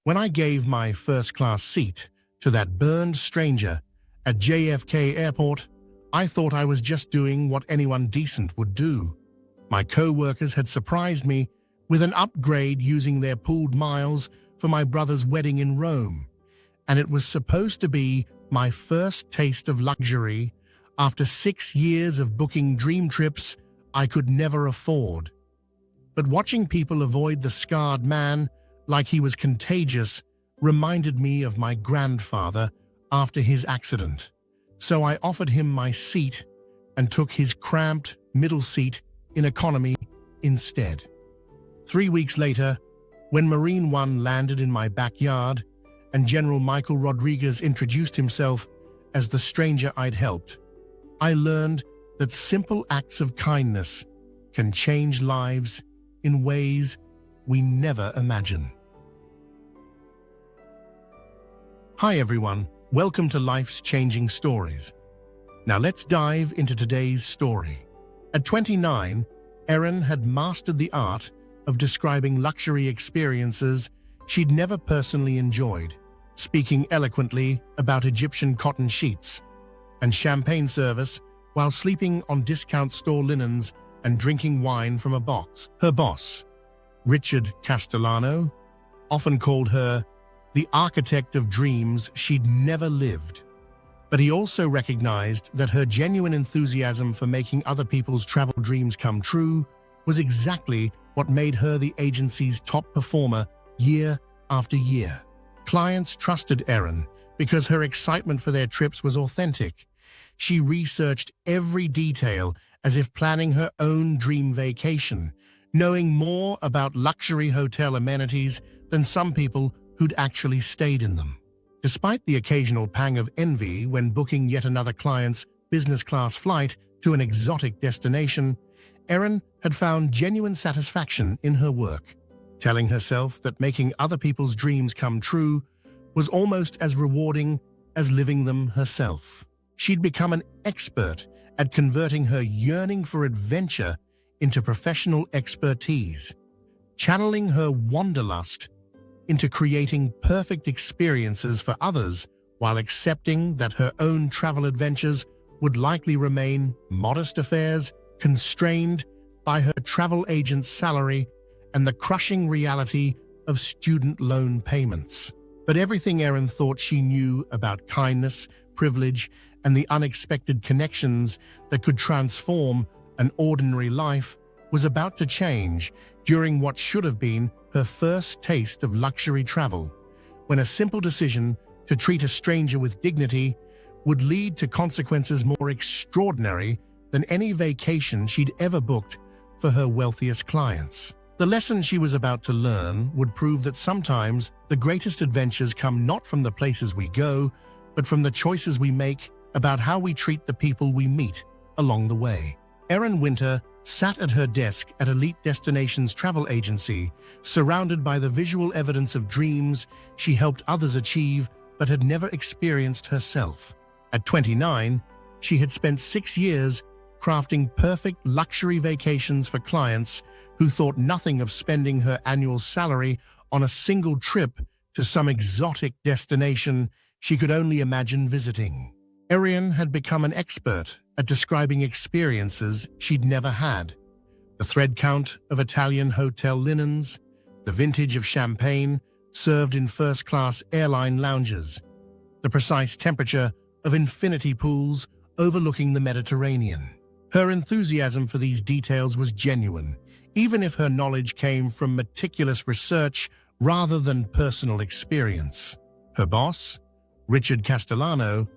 When I gave my first-class seat to that burned stranger at JFK Airport, I thought I was just doing what anyone decent would do. My co-workers had surprised me with an upgrade using their pooled miles for my brother's wedding in Rome, and it was supposed to be my first taste of luxury after 6 years of booking dream trips I could never afford. But watching people avoid the scarred man like he was contagious reminded me of my grandfather after his accident. So I offered him my seat and took his cramped middle seat in economy instead. 3 weeks later, when Marine One landed in my backyard and General Michael Rodriguez introduced himself as the stranger I'd helped, I learned that simple acts of kindness can change lives in ways we never imagine. Hi everyone, welcome to Life's Changing Stories. Now let's dive into today's story. At 29, Erin had mastered the art of describing luxury experiences she'd never personally enjoyed, speaking eloquently about Egyptian cotton sheets and champagne service while sleeping on discount store linens and drinking wine from a box. Her boss, Richard Castellano, often called her the architect of dreams she'd never lived. But he also recognized that her genuine enthusiasm for making other people's travel dreams come true was exactly what made her the agency's top performer year after year. Clients trusted Erin because her excitement for their trips was authentic. She researched every detail as if planning her own dream vacation, knowing more about luxury hotel amenities than some people who'd actually stayed in them. Despite the occasional pang of envy when booking yet another client's business-class flight to an exotic destination, Erin had found genuine satisfaction in her work, telling herself that making other people's dreams come true was almost as rewarding as living them herself. She'd become an expert at converting her yearning for adventure into professional expertise, channeling her wanderlust into creating perfect experiences for others while accepting that her own travel adventures would likely remain modest affairs constrained by her travel agent's salary and the crushing reality of student loan payments. But everything Erin thought she knew about kindness, privilege, and the unexpected connections that could transform an ordinary life was about to change during what should have been her first taste of luxury travel, when a simple decision to treat a stranger with dignity would lead to consequences more extraordinary than any vacation she'd ever booked for her wealthiest clients. The lesson she was about to learn would prove that sometimes the greatest adventures come not from the places we go, but from the choices we make about how we treat the people we meet along the way. Erin Winter sat at her desk at Elite Destinations Travel Agency, surrounded by the visual evidence of dreams she helped others achieve but had never experienced herself. At 29, she had spent 6 years crafting perfect luxury vacations for clients who thought nothing of spending her annual salary on a single trip to some exotic destination she could only imagine visiting. Erin had become an expert at describing experiences she'd never had. The thread count of Italian hotel linens, the vintage of champagne served in first-class airline lounges, the precise temperature of infinity pools overlooking the Mediterranean. Her enthusiasm for these details was genuine, even if her knowledge came from meticulous research rather than personal experience. Her boss, Richard Castellano,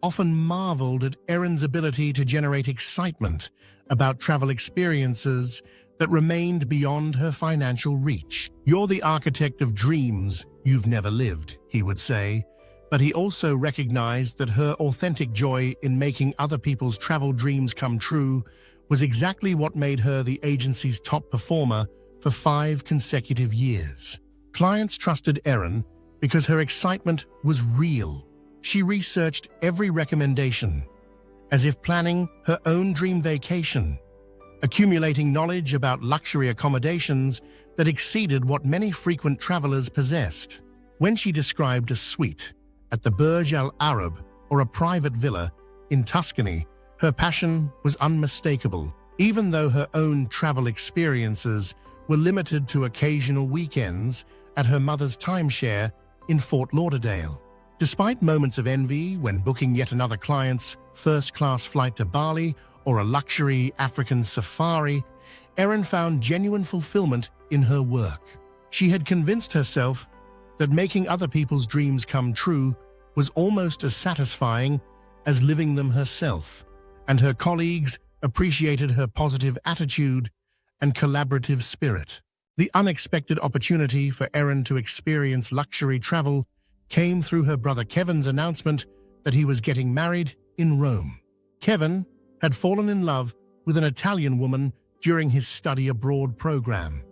often marveled at Erin's ability to generate excitement about travel experiences that remained beyond her financial reach. "You're the architect of dreams you've never lived," he would say, but he also recognized that her authentic joy in making other people's travel dreams come true was exactly what made her the agency's top performer for 5 consecutive years. Clients trusted Erin because her excitement was real. She researched every recommendation, as if planning her own dream vacation, accumulating knowledge about luxury accommodations that exceeded what many frequent travelers possessed. When she described a suite at the Burj Al Arab or a private villa in Tuscany, her passion was unmistakable, even though her own travel experiences were limited to occasional weekends at her mother's timeshare in Fort Lauderdale. Despite moments of envy when booking yet another client's first-class flight to Bali or a luxury African safari, Erin found genuine fulfillment in her work. She had convinced herself that making other people's dreams come true was almost as satisfying as living them herself, and her colleagues appreciated her positive attitude and collaborative spirit. The unexpected opportunity for Erin to experience luxury travel came through her brother Kevin's announcement that he was getting married in Rome. Kevin had fallen in love with an Italian woman during his study abroad program,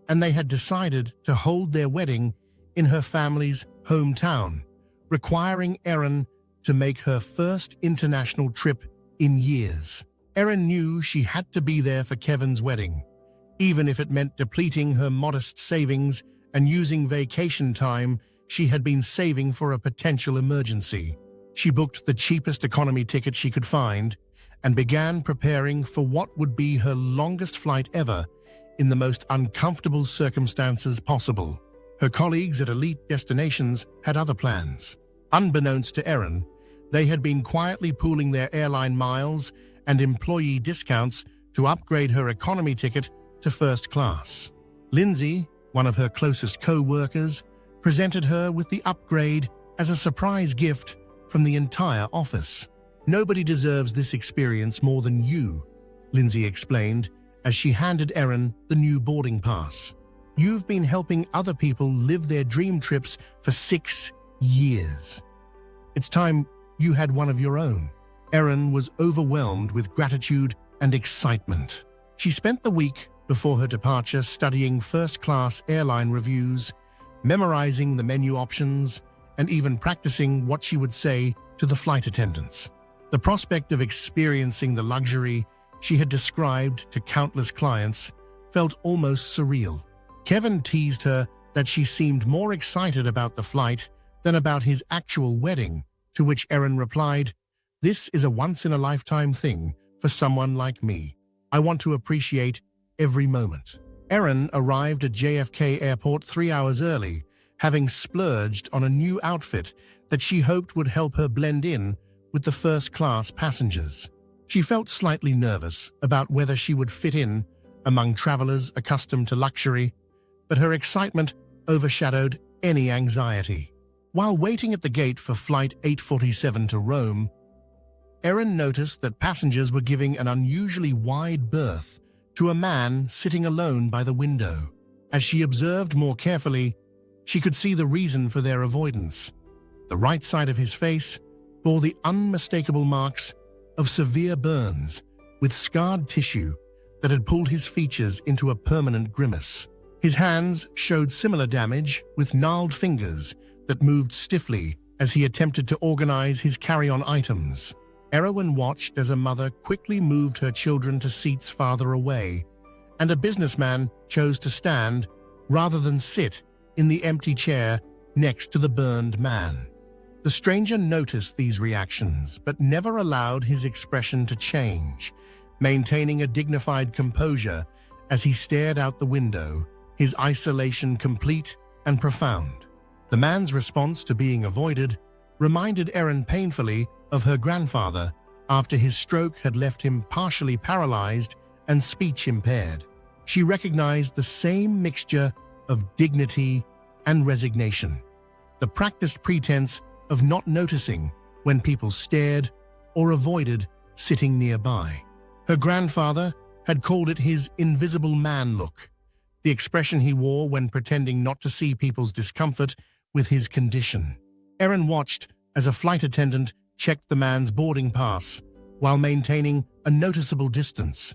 and they had decided to hold their wedding in her family's hometown, requiring Erin to make her first international trip in years. Erin knew she had to be there for Kevin's wedding, even if it meant depleting her modest savings and using vacation time she had been saving for a potential emergency. She booked the cheapest economy ticket she could find and began preparing for what would be her longest flight ever in the most uncomfortable circumstances possible. Her colleagues at elite destinations had other plans. Unbeknownst to Erin, they had been quietly pooling their airline miles and employee discounts to upgrade her economy ticket to first class. Lindsay, one of her closest co-workers, presented her with the upgrade as a surprise gift from the entire office. "Nobody deserves this experience more than you," Lindsay explained as she handed Erin the new boarding pass. "You've been helping other people live their dream trips for 6 years. It's time you had one of your own." Erin was overwhelmed with gratitude and excitement. She spent the week before her departure studying first-class airline reviews, memorizing the menu options, and even practicing what she would say to the flight attendants. The prospect of experiencing the luxury she had described to countless clients felt almost surreal. Kevin teased her that she seemed more excited about the flight than about his actual wedding, to which Erin replied, "This is a once-in-a-lifetime thing for someone like me. I want to appreciate every moment." Erin arrived at JFK Airport 3 hours early, having splurged on a new outfit that she hoped would help her blend in with the first-class passengers. She felt slightly nervous about whether she would fit in among travelers accustomed to luxury, but her excitement overshadowed any anxiety. While waiting at the gate for Flight 847 to Rome, Erin noticed that passengers were giving an unusually wide berth to a man sitting alone by the window. As she observed more carefully, she could see the reason for their avoidance. The right side of his face bore the unmistakable marks of severe burns, with scarred tissue that had pulled his features into a permanent grimace. His hands showed similar damage, with gnarled fingers that moved stiffly as he attempted to organize his carry-on items. Erin watched as a mother quickly moved her children to seats farther away, and a businessman chose to stand rather than sit in the empty chair next to the burned man. The stranger noticed these reactions, but never allowed his expression to change, maintaining a dignified composure as he stared out the window, his isolation complete and profound. The man's response to being avoided reminded Erin painfully of her grandfather after his stroke had left him partially paralyzed and speech impaired. She recognized the same mixture of dignity and resignation, the practiced pretense of not noticing when people stared or avoided sitting nearby. Her grandfather had called it his invisible man look, the expression he wore when pretending not to see people's discomfort with his condition. Erin watched as a flight attendant checked the man's boarding pass while maintaining a noticeable distance,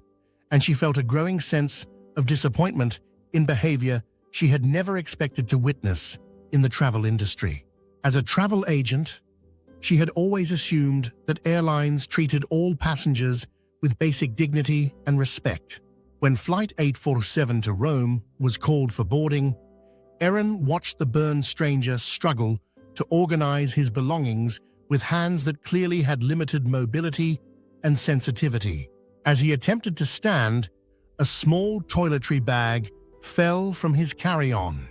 and she felt a growing sense of disappointment in behavior she had never expected to witness in the travel industry. As a travel agent, she had always assumed that airlines treated all passengers with basic dignity and respect. When Flight 847 to Rome was called for boarding, Erin watched the burned stranger struggle to organize his belongings with hands that clearly had limited mobility and sensitivity. As he attempted to stand, a small toiletry bag fell from his carry-on,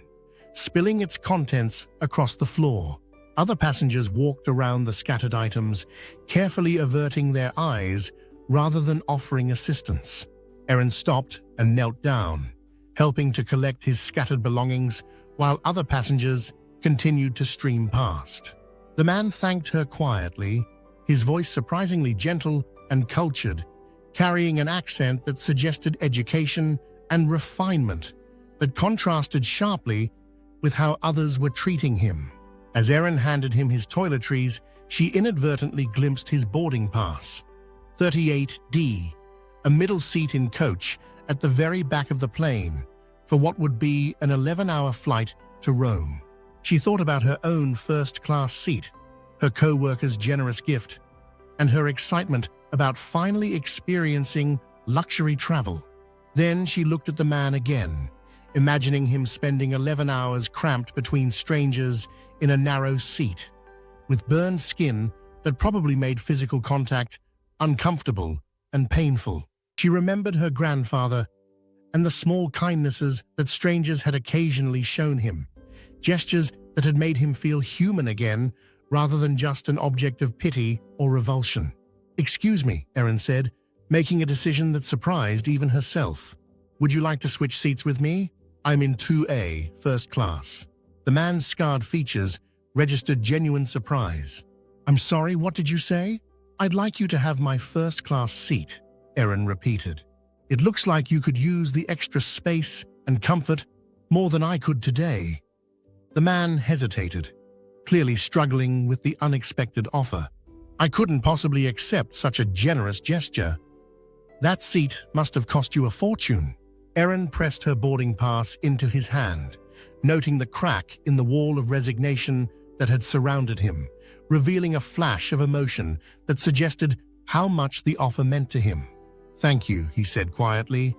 spilling its contents across the floor. Other passengers walked around the scattered items, carefully averting their eyes rather than offering assistance. Erin stopped and knelt down, helping to collect his scattered belongings while other passengers continued to stream past. The man thanked her quietly, his voice surprisingly gentle and cultured, carrying an accent that suggested education and refinement that contrasted sharply with how others were treating him. As Erin handed him his toiletries, she inadvertently glimpsed his boarding pass, 38D, a middle seat in coach at the very back of the plane, for what would be an 11-hour flight to Rome. She thought about her own first-class seat, her co-worker's generous gift, and her excitement about finally experiencing luxury travel. Then she looked at the man again, imagining him spending 11 hours cramped between strangers in a narrow seat, with burned skin that probably made physical contact uncomfortable and painful. She remembered her grandfather and the small kindnesses that strangers had occasionally shown him, gestures that had made him feel human again rather than just an object of pity or revulsion. "Excuse me," Erin said, making a decision that surprised even herself. "Would you like to switch seats with me? I'm in 2A, first class." The man's scarred features registered genuine surprise. "I'm sorry, what did you say?" "I'd like you to have my first-class seat," Erin repeated. "It looks like you could use the extra space and comfort more than I could today." The man hesitated, clearly struggling with the unexpected offer. "I couldn't possibly accept such a generous gesture. That seat must have cost you a fortune." Erin pressed her boarding pass into his hand, noting the crack in the wall of resignation that had surrounded him, revealing a flash of emotion that suggested how much the offer meant to him. "Thank you," he said quietly.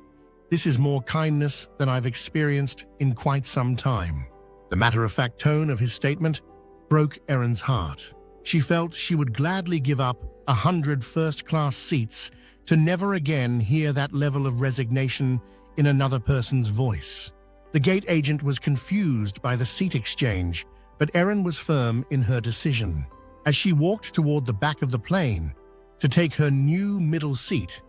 "This is more kindness than I've experienced in quite some time." The matter-of-fact tone of his statement broke Erin's heart. She felt she would gladly give up 100 first-class seats to never again hear that level of resignation in another person's voice. The gate agent was confused by the seat exchange, but Erin was firm in her decision. As she walked toward the back of the plane to take her new middle seat,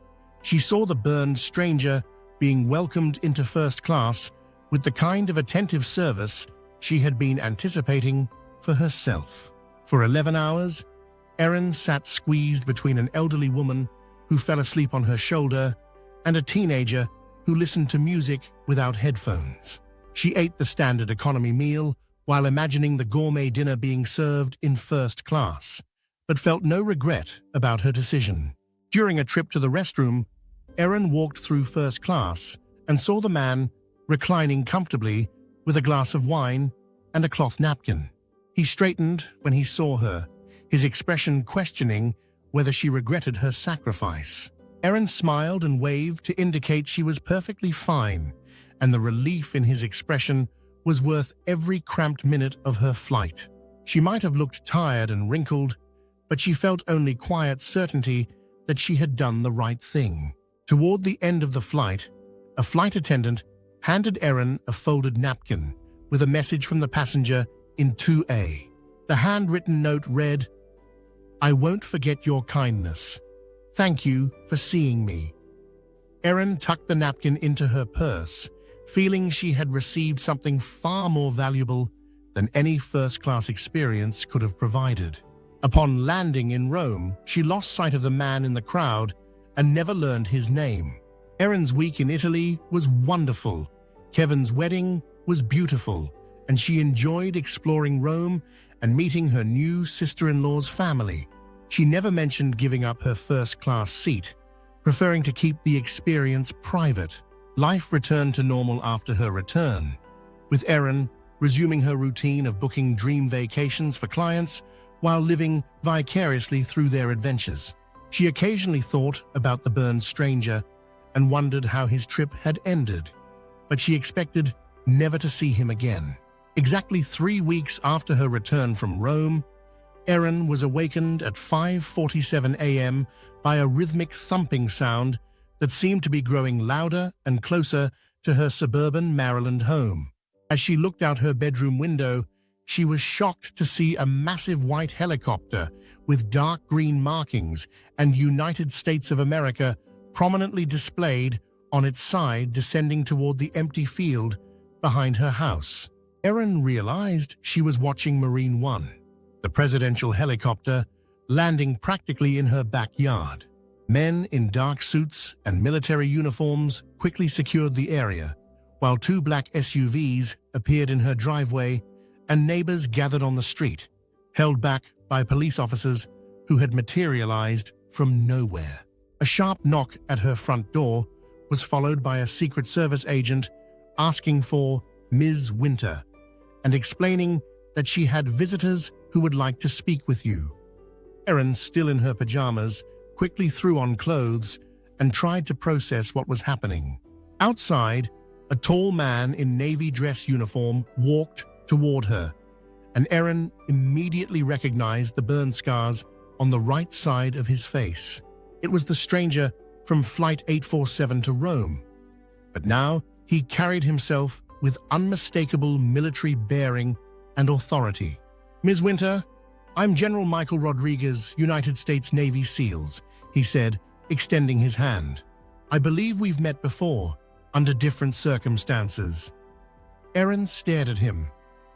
she saw the burned stranger being welcomed into first class with the kind of attentive service she had been anticipating for herself. For 11 hours, Erin sat squeezed between an elderly woman who fell asleep on her shoulder and a teenager who listened to music without headphones. She ate the standard economy meal while imagining the gourmet dinner being served in first class, but felt no regret about her decision. During a trip to the restroom, Erin walked through first class and saw the man reclining comfortably with a glass of wine and a cloth napkin. He straightened when he saw her, his expression questioning whether she regretted her sacrifice. Erin smiled and waved to indicate she was perfectly fine, and the relief in his expression was worth every cramped minute of her flight. She might have looked tired and wrinkled, but she felt only quiet certainty that she had done the right thing. Toward the end of the flight, a flight attendant handed Erin a folded napkin with a message from the passenger in 2A. The handwritten note read, "I won't forget your kindness. Thank you for seeing me." Erin tucked the napkin into her purse, feeling she had received something far more valuable than any first-class experience could have provided. Upon landing in Rome, she lost sight of the man in the crowd and never learned his name. Erin's week in Italy was wonderful. Kevin's wedding was beautiful, and she enjoyed exploring Rome and meeting her new sister-in-law's family. She never mentioned giving up her first-class seat, preferring to keep the experience private. Life returned to normal after her return, with Erin resuming her routine of booking dream vacations for clients while living vicariously through their adventures. She occasionally thought about the burned stranger and wondered how his trip had ended, but she expected never to see him again. Exactly 3 weeks after her return from Rome, Erin was awakened at 5:47 a.m. by a rhythmic thumping sound that seemed to be growing louder and closer to her suburban Maryland home. As she looked out her bedroom window, she was shocked to see a massive white helicopter with dark green markings and United States of America prominently displayed on its side descending toward the empty field behind her house. Erin realized she was watching Marine One, the presidential helicopter, landing practically in her backyard. Men in dark suits and military uniforms quickly secured the area, while 2 black SUVs appeared in her driveway and neighbors gathered on the street, held back by police officers who had materialized from nowhere. A sharp knock at her front door was followed by a Secret Service agent asking for Ms. Winter and explaining that she had visitors who would like to speak with you. Erin, still in her pajamas, quickly threw on clothes and tried to process what was happening. Outside, a tall man in navy dress uniform walked toward her, and Erin immediately recognized the burn scars on the right side of his face. It was the stranger from Flight 847 to Rome, but now he carried himself with unmistakable military bearing and authority. "Ms. Winter, I'm General Michael Rodriguez, United States Navy SEALs," he said, extending his hand. "I believe we've met before, under different circumstances." Erin stared at him,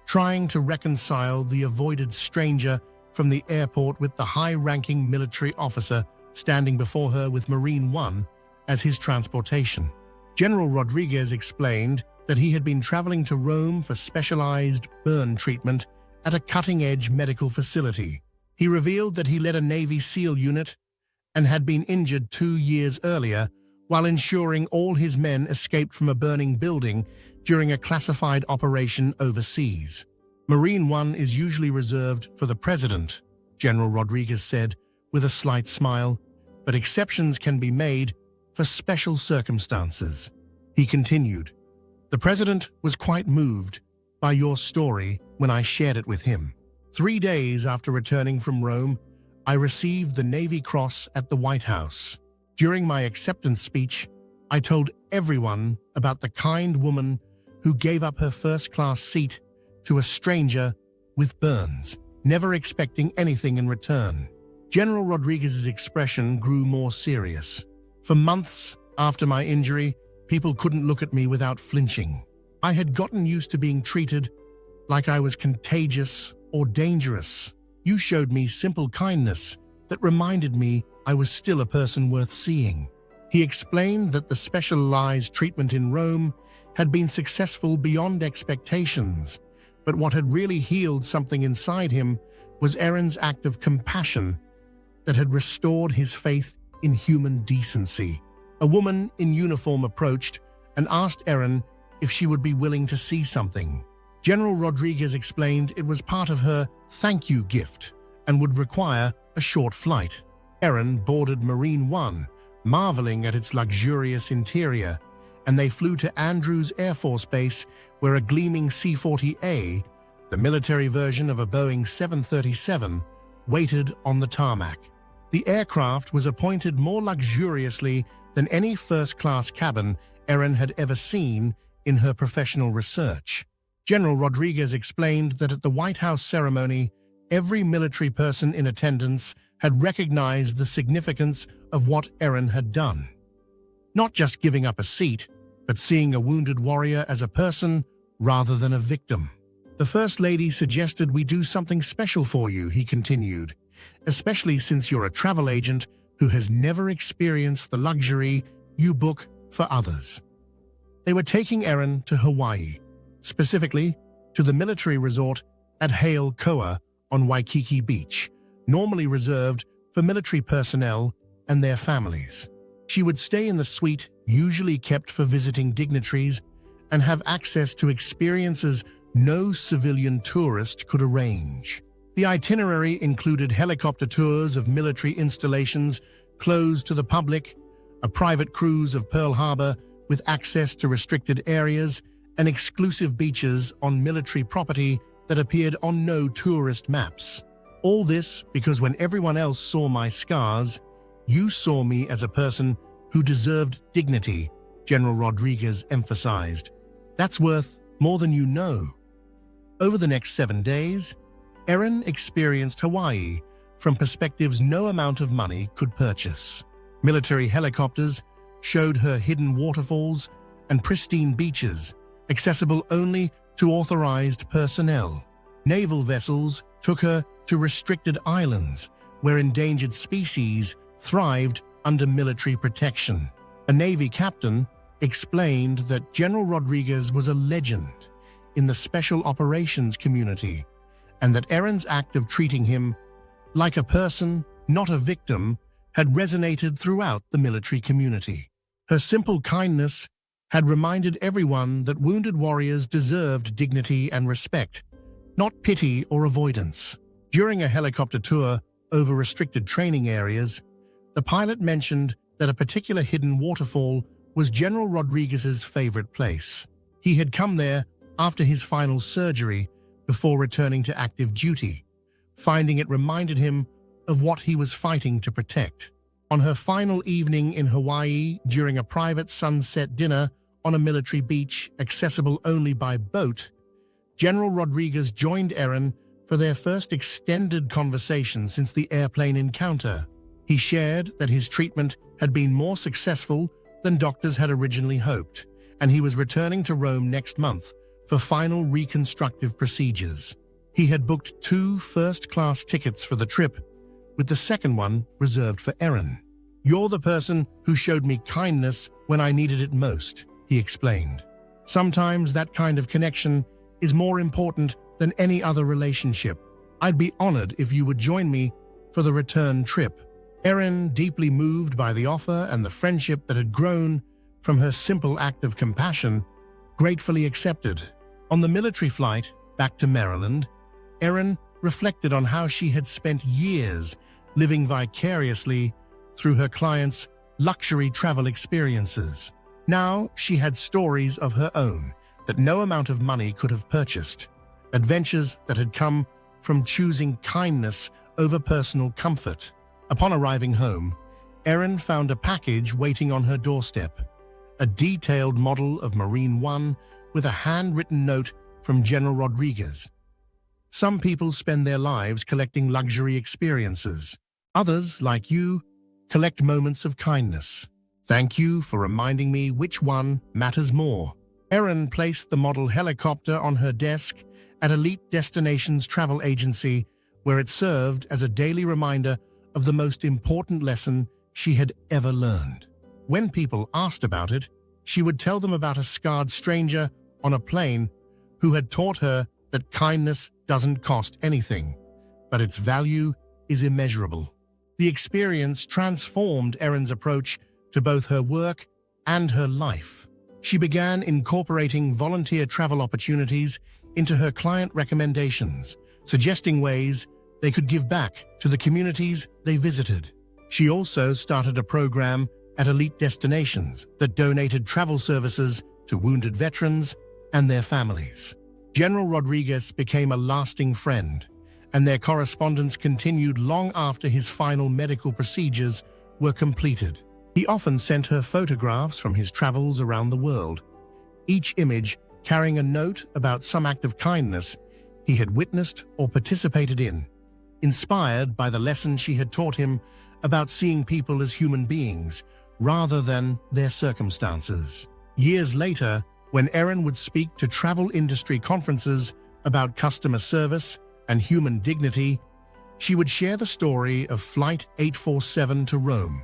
trying to reconcile the avoided stranger from the airport with the high-ranking military officer standing before her with Marine One as his transportation. General Rodriguez explained that he had been traveling to Rome for specialized burn treatment at a cutting-edge medical facility. He revealed that he led a Navy SEAL unit and had been injured 2 years earlier while ensuring all his men escaped from a burning building during a classified operation overseas. "Marine One is usually reserved for the president," General Rodriguez said with a slight smile, "but exceptions can be made for special circumstances." He continued, "The president was quite moved by your story when I shared it with him. 3 days after returning from Rome, I received the Navy Cross at the White House. During my acceptance speech, I told everyone about the kind woman who gave up her first-class seat to a stranger with burns, never expecting anything in return." General Rodriguez's expression grew more serious. "For months after my injury, people couldn't look at me without flinching. I had gotten used to being treated like I was contagious or dangerous. You showed me simple kindness that reminded me I was still a person worth seeing." He explained that the specialized treatment in Rome had been successful beyond expectations, but what had really healed something inside him was Erin's act of compassion that had restored his faith in human decency. A woman in uniform approached and asked Erin if she would be willing to see something. General Rodriguez explained it was part of her thank you gift and would require a short flight. Erin boarded Marine One, marveling at its luxurious interior, and they flew to Andrews Air Force Base, where a gleaming C-40A, the military version of a Boeing 737, waited on the tarmac. The aircraft was appointed more luxuriously than any first-class cabin Erin had ever seen in her professional research. General Rodriguez explained that at the White House ceremony, every military person in attendance had recognized the significance of what Erin had done. Not just giving up a seat, but seeing a wounded warrior as a person rather than a victim. "The First Lady suggested we do something special for you," he continued, "especially since you're a travel agent who has never experienced the luxury you book for others." They were taking Erin to Hawaii, specifically to the military resort at Hale Koa on Waikiki Beach, normally reserved for military personnel and their families. She would stay in the suite usually kept for visiting dignitaries and have access to experiences no civilian tourist could arrange. The itinerary included helicopter tours of military installations closed to the public, a private cruise of Pearl Harbor with access to restricted areas, and exclusive beaches on military property that appeared on no tourist maps. All this because when everyone else saw my scars, you saw me as a person who deserved dignity, General Rodriguez emphasized. That's worth more than you know. Over the next 7 days, Erin experienced Hawaii from perspectives no amount of money could purchase. Military helicopters showed her hidden waterfalls and pristine beaches, accessible only to authorized personnel. Naval vessels took her to restricted islands where endangered species thrived under military protection. A Navy captain explained that General Rodriguez was a legend in the special operations community and that Erin's act of treating him like a person, not a victim, had resonated throughout the military community. Her simple kindness had reminded everyone that wounded warriors deserved dignity and respect, not pity or avoidance. During a helicopter tour over restricted training areas, the pilot mentioned that a particular hidden waterfall was General Rodriguez's favorite place. He had come there after his final surgery before returning to active duty, finding it reminded him of what he was fighting to protect. On her final evening in Hawaii, during a private sunset dinner on a military beach accessible only by boat, General Rodriguez joined Erin for their first extended conversation since the airplane encounter. He shared that his treatment had been more successful than doctors had originally hoped, and he was returning to Rome next month for final reconstructive procedures. He had booked 2 first-class tickets for the trip, with the second one reserved for Erin. "You're the person who showed me kindness when I needed it most," he explained. "Sometimes that kind of connection is more important than any other relationship. I'd be honored if you would join me for the return trip." Erin, deeply moved by the offer and the friendship that had grown from her simple act of compassion, gratefully accepted. On the military flight back to Maryland, Erin reflected on how she had spent years living vicariously through her clients' luxury travel experiences. Now she had stories of her own that no amount of money could have purchased, adventures that had come from choosing kindness over personal comfort. Upon arriving home, Erin found a package waiting on her doorstep, a detailed model of Marine One with a handwritten note from General Rodriguez. "Some people spend their lives collecting luxury experiences. Others, like you, collect moments of kindness. Thank you for reminding me which one matters more." Erin placed the model helicopter on her desk at Elite Destinations Travel Agency, where it served as a daily reminder of the most important lesson she had ever learned. When people asked about it, she would tell them about a scarred stranger on a plane who had taught her that kindness doesn't cost anything, but its value is immeasurable. The experience transformed Erin's approach to both her work and her life. She began incorporating volunteer travel opportunities into her client recommendations, suggesting ways they could give back to the communities they visited. She also started a program at Elite Destinations that donated travel services to wounded veterans and their families. General Rodriguez became a lasting friend, and their correspondence continued long after his final medical procedures were completed. He often sent her photographs from his travels around the world, each image carrying a note about some act of kindness he had witnessed or participated in, inspired by the lesson she had taught him about seeing people as human beings rather than their circumstances. Years later, when Erin would speak to travel industry conferences about customer service and human dignity, she would share the story of Flight 847 to Rome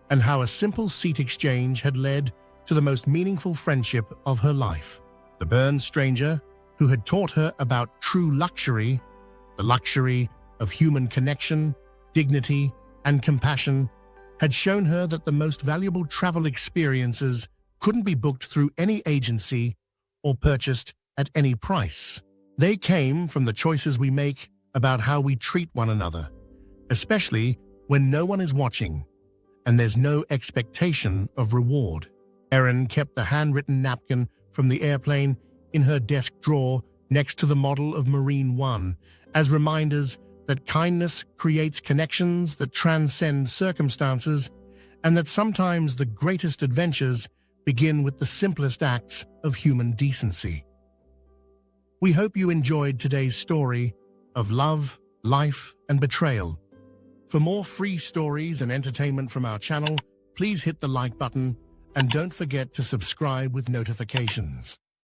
and how a simple seat exchange had led to the most meaningful friendship of her life. The burned stranger, who had taught her about true luxury, the luxury of human connection, dignity, and compassion, had shown her that the most valuable travel experiences couldn't be booked through any agency or purchased at any price. They came from the choices we make about how we treat one another, especially when no one is watching and there's no expectation of reward. Erin kept the handwritten napkin from the airplane in her desk drawer next to the model of Marine One as reminders that kindness creates connections that transcend circumstances and that sometimes the greatest adventures begin with the simplest acts of human decency. We hope you enjoyed today's story of love, life, and betrayal. For more free stories and entertainment from our channel, please hit the like button and don't forget to subscribe with notifications.